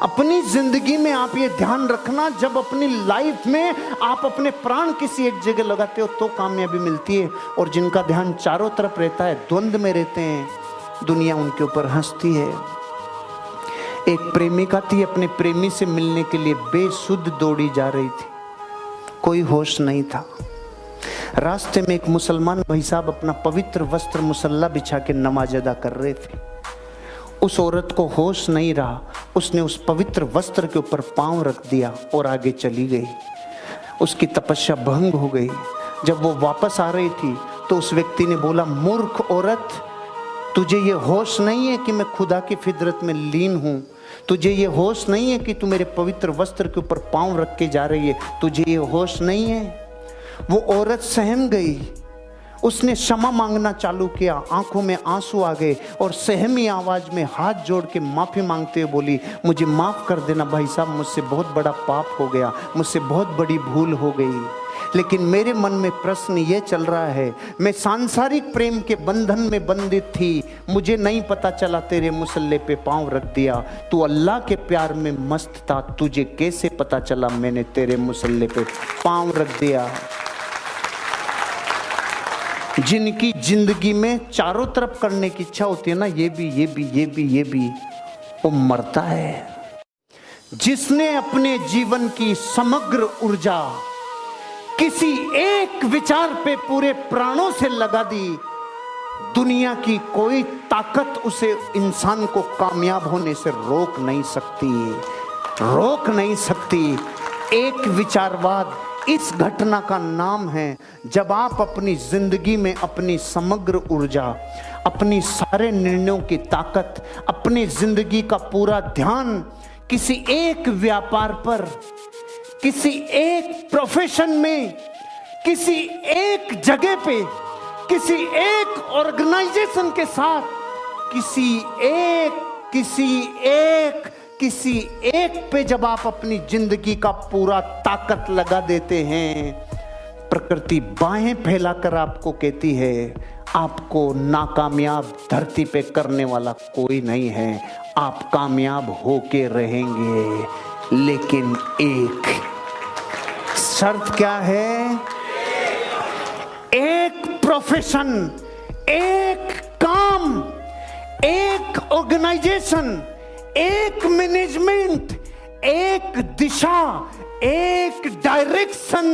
अपनी जिंदगी में आप ये ध्यान रखना, जब अपनी लाइफ में आप अपने प्राण किसी एक जगह लगाते हो तो कामयाबी मिलती है। और जिनका ध्यान चारों तरफ रहता है, द्वंद में रहते हैं, दुनिया उनके ऊपर हंसती है। एक प्रेमिका थी, अपने प्रेमी से मिलने के लिए बेसुध दौड़ी जा रही थी, कोई होश नहीं था। रास्ते में एक मुसलमान भाई साहब अपना पवित्र वस्त्र मुसल्ला बिछा के नमाज अदा कर रहे थे। उस औरत को होश नहीं रहा, उसने उस पवित्र वस्त्र के ऊपर पांव रख दिया और आगे चली गई। उसकी तपस्या भंग हो गई। जब वो वापस आ रही थी तो उस व्यक्ति ने बोला, मूर्ख औरत, तुझे ये होश नहीं है कि मैं खुदा की फितरत में लीन हूँ? तुझे ये होश नहीं है कि तू मेरे पवित्र वस्त्र के ऊपर पांव रख के जा रही है? तुझे ये होश नहीं है? वो औरत सहम गई, उसने क्षमा मांगना चालू किया, आंखों में आंसू आ गए और सहमी आवाज में हाथ जोड़ के माफी मांगते हुए बोली, मुझे माफ कर देना भाई साहब, मुझसे बहुत बड़ा पाप हो गया, मुझसे बहुत बड़ी भूल हो गई। लेकिन मेरे मन में प्रश्न ये चल रहा है, मैं सांसारिक प्रेम के बंधन में बंधित थी, मुझे नहीं पता चला तेरे मुसल्ले पे पांव रख दिया। तू अल्लाह के प्यार में मस्त था, तुझे कैसे पता चला मैंने तेरे मुसल्ले पे पांव रख दिया? जिनकी जिंदगी में चारों तरफ करने की इच्छा होती है ना, ये भी, वो मरता है। जिसने अपने जीवन की समग्र ऊर्जा किसी एक विचार पे पूरे प्राणों से लगा दी, दुनिया की कोई ताकत उसे, इंसान को कामयाब होने से रोक नहीं सकती। एक विचारवाद इस घटना का नाम है। जब आप अपनी जिंदगी में अपनी समग्र ऊर्जा, अपनी सारे निर्णयों की ताकत, अपनी जिंदगी का पूरा ध्यान किसी एक व्यापार पर, किसी एक प्रोफेशन में, किसी एक जगह पे, किसी एक ऑर्गेनाइजेशन के साथ, किसी एक पे जब आप अपनी जिंदगी का पूरा ताकत लगा देते हैं, प्रकृति बाहें फैलाकर आपको कहती है, आपको नाकामयाब धरती पे करने वाला कोई नहीं है, आप कामयाब होके रहेंगे। लेकिन एक शर्त क्या है? एक प्रोफेशन, एक काम, एक ऑर्गेनाइजेशन, एक मैनेजमेंट, एक दिशा, एक डायरेक्शन।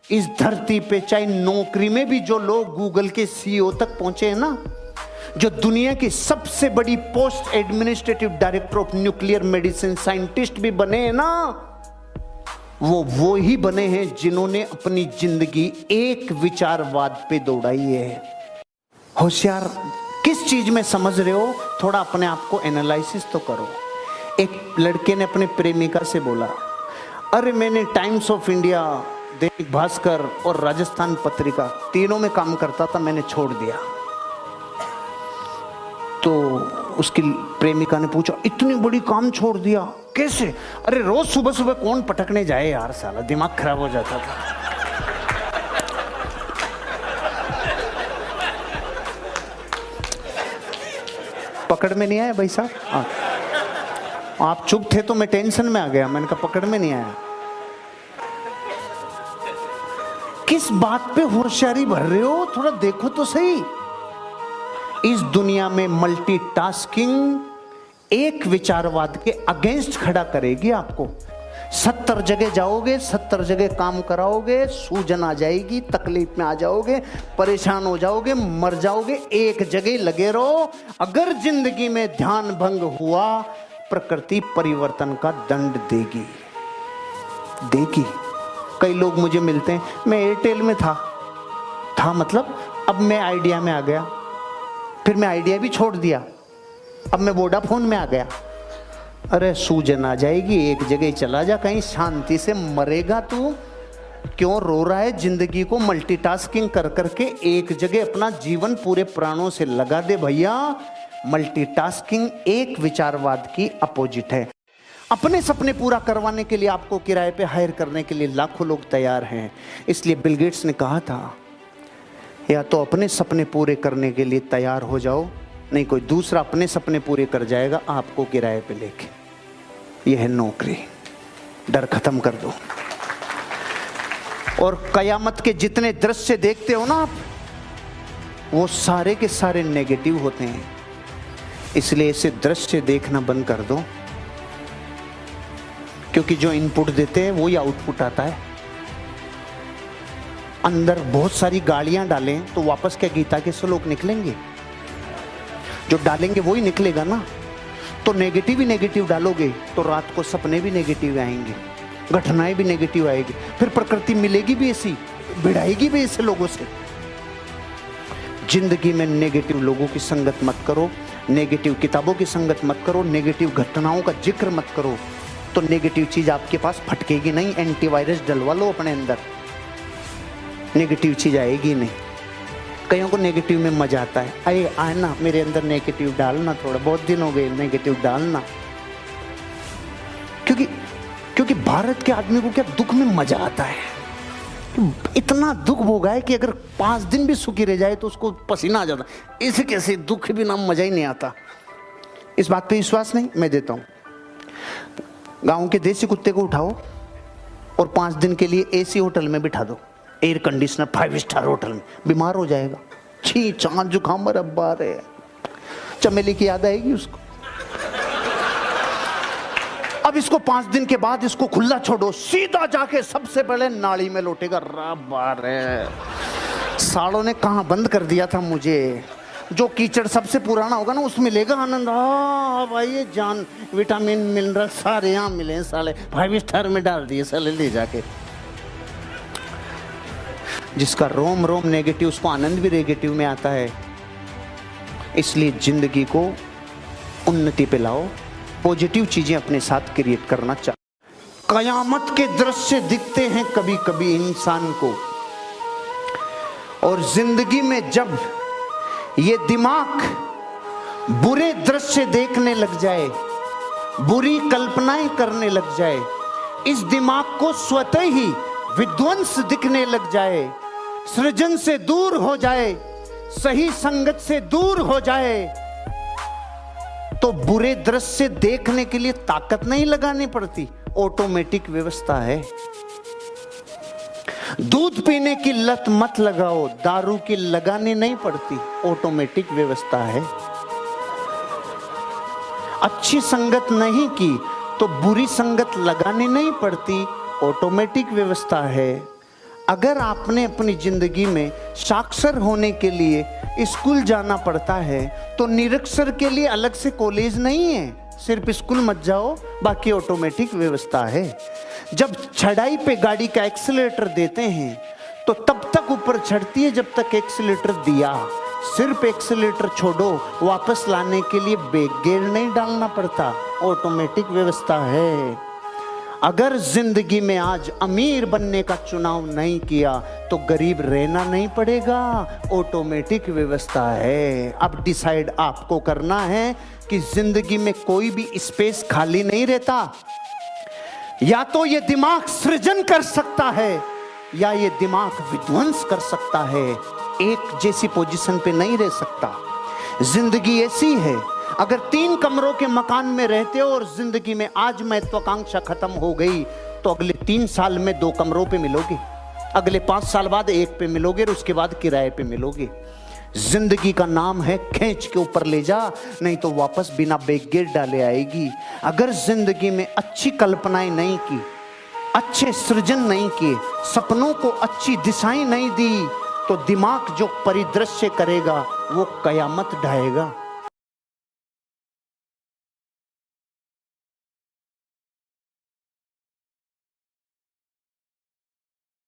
इस धरती पे चाहे नौकरी में भी जो लोग गूगल के सीईओ तक पहुंचे हैं ना, जो दुनिया की सबसे बड़ी post administrative director of nuclear medicine scientist भी बने हैं ना, वो ही बने हैं जिन्होंने अपनी जिंदगी एक विचारवाद पे दौड़ाई है। होशियार किस चीज में समझ रहे हो? थोड़ा अपने आप को एनालिसिस तो करो। एक लड़के ने अपने प्रेमिका से बोला, अरे मैंने times of India, Dainik Bhaskar और राजस्थान पत्रिका तीनों में काम करता था, मैंने छोड़ दिया। तो उसकी प्रेमिका ने पूछा, इतनी बड़ी काम छोड़ दिया कैसे? अरे रोज सुबह सुबह कौन पटकने जाए यार, साला दिमाग खराब हो जाता था। पकड़ में नहीं आया भाई साहब? आप चुप थे तो मैं टेंशन में आ गया, मैंने कहा पकड़ में नहीं आया। किस बात पे होशियारी भर रहे हो? थोड़ा देखो तो सही। इस दुनिया में मल्टीटास्किंग एक विचारवाद के अगेंस्ट खड़ा करेगी आपको। 70 जगह जाओगे, 70 जगह काम कराओगे, सूजन आ जाएगी, तकलीफ में आ जाओगे, परेशान हो जाओगे, मर जाओगे। एक जगह लगे रहो। अगर जिंदगी में ध्यान भंग हुआ, प्रकृति परिवर्तन का दंड देगी। कई लोग मुझे मिलते हैं, मैं एयरटेल में था मतलब अब मैं आइडिया में आ गया, फिर मैं आइडिया भी छोड़ दिया, अब मैं वोडाफोन में आ गया। अरे सूजन आ जाएगी, एक जगह चला जा, कहीं शांति से मरेगा तू। क्यों रो रहा है? जिंदगी को मल्टीटास्किंग कर करके एक जगह अपना जीवन पूरे प्राणों से लगा दे भैया। मल्टीटास्किंग एक विचारवाद की अपोजिट है। अपने सपने पूरा करवाने के लिए आपको किराए पे हायर करने के लिए लाखों लोग तैयार हैं। इसलिए बिल गेट्स ने कहा था, या तो अपने सपने पूरे करने के लिए तैयार हो जाओ, नहीं कोई दूसरा अपने सपने पूरे कर जाएगा आपको किराए पे लेके। यह है नौकरी। डर खत्म कर दो। और कयामत के जितने दृश्य देखते हो ना आप, वो सारे के सारे नेगेटिव होते हैं। इसलिए इसे दृश्य देखना बंद कर दो, क्योंकि जो इनपुट देते हैं वही आउटपुट आता है। अंदर बहुत सारी गालियां डालें तो वापस क्या गीता के श्लोक निकलेंगे? जो डालेंगे वही निकलेगा ना। तो नेगेटिव ही नेगेटिव डालोगे तो रात को सपने भी नेगेटिव आएंगे, घटनाएं भी नेगेटिव आएगी, फिर प्रकृति मिलेगी भी ऐसी, भिड़ाएगी भी ऐसे लोगों से। जिंदगी में नेगेटिव लोगों की संगत मत करो, नेगेटिव किताबों की संगत मत करो, नेगेटिव घटनाओं का जिक्र मत करो, तो नेगेटिव चीज आपके पास फटकेगी नहीं। एंटीवायरस डलवा लो अपने अंदर, नेगेटिव चीज आएगी नहीं। कईयों को नेगेटिव में मजा आता है, अरे आए ना मेरे अंदर नेगेटिव डालना, थोड़ा बहुत दिन हो गए नेगेटिव डालना। क्योंकि भारत के आदमी को क्या दुख में मजा आता है। इतना दुख भोगा है कि अगर 5 दिन भी सुखी रह जाए तो उसको पसीना आ जाता। इसे कैसे दुख भी ना मजा ही नहीं आता। इस बात पे विश्वास नहीं? मैं देता हूं। गांव के देसी कुत्ते को उठाओ और 5 दिन के लिए एसी होटल में बिठा दो, एयर कंडीशनर 5 स्टार होटल में, बीमार हो जाएगा। छी चांद जुकाम बरब्बा रे, चमेली की याद आएगी उसको। अब इसको 5 दिन के बाद इसको खुला छोड़ो, सीधा जाके सबसे पहले नाली में लौटेगा। रब्बा रे, सालों ने कहां बंद कर दिया था मुझे। जो कीचड़ सबसे पुराना होगा ना उसमें लेगा आनंद। भाई ये जान विटामिन मिनरल सारे यहाँ मिले, साले 5 स्टार में डाल दिए साले ले जाके। जिसका रोम रोम नेगेटिव, उसको आनंद भी नेगेटिव में आता है। इसलिए जिंदगी को उन्नति पे लाओ, पॉजिटिव चीजें अपने साथ क्रिएट करना चाहिए। कयामत के दृश्य दिखते हैं कभी कभी इंसान को, और जिंदगी में जब ये दिमाग बुरे दृश्य देखने लग जाए, बुरी कल्पनाएं करने लग जाए, इस दिमाग को स्वतः ही विध्वंस दिखने लग जाए, सृजन से दूर हो जाए, सही संगत से दूर हो जाए, तो बुरे दृश्य देखने के लिए ताकत नहीं लगानी पड़ती, ऑटोमेटिक व्यवस्था है। दूध पीने की लत मत लगाओ, दारू की लगानी नहीं पड़ती, ऑटोमेटिक व्यवस्था है। अच्छी संगत नहीं की तो बुरी संगत लगानी नहीं पड़ती, ऑटोमेटिक व्यवस्था है। अगर आपने अपनी जिंदगी में साक्षर होने के लिए स्कूल जाना पड़ता है तो निरक्षर के लिए अलग से कॉलेज नहीं है, सिर्फ स्कूल मत जाओ, बाकी ऑटोमेटिक व्यवस्था है। जब चढ़ाई पे गाड़ी का एक्सीलरेटर देते हैं तो तब तक ऊपर चढ़ती है जब तक एक्सीलरेटर दिया, सिर्फ एक्सीलरेटर छोड़ो, वापस लाने के लिए ब्रेक गियर नहीं डालना पड़ता, ऑटोमेटिक व्यवस्था है। अगर जिंदगी में आज अमीर बनने का चुनाव नहीं किया तो गरीब रहना नहीं पड़ेगा, ऑटोमेटिक व्यवस्था है। अब डिसाइड आपको करना है कि जिंदगी में कोई भी स्पेस खाली नहीं रहता। या तो ये दिमाग सृजन कर सकता है या ये दिमाग विध्वंस कर सकता है, एक जैसी पोजीशन पे नहीं रह सकता। जिंदगी ऐसी है, अगर 3 कमरों के मकान में रहते हो और जिंदगी में आज महत्वाकांक्षा खत्म हो गई तो अगले 3 साल में 2 कमरों पे मिलोगे, अगले 5 साल बाद 1 पे मिलोगे और उसके बाद किराए पे मिलोगे। जिंदगी का नाम है खींच के ऊपर ले जा, नहीं तो वापस बिना ब्रेक गियर डाले आएगी। अगर जिंदगी में अच्छी कल्पनाएं नहीं की, अच्छे सृजन नहीं किए, सपनों को अच्छी दिशाएं नहीं दी, तो दिमाग जो परिदृश्य करेगा वो कयामत ढाएगा।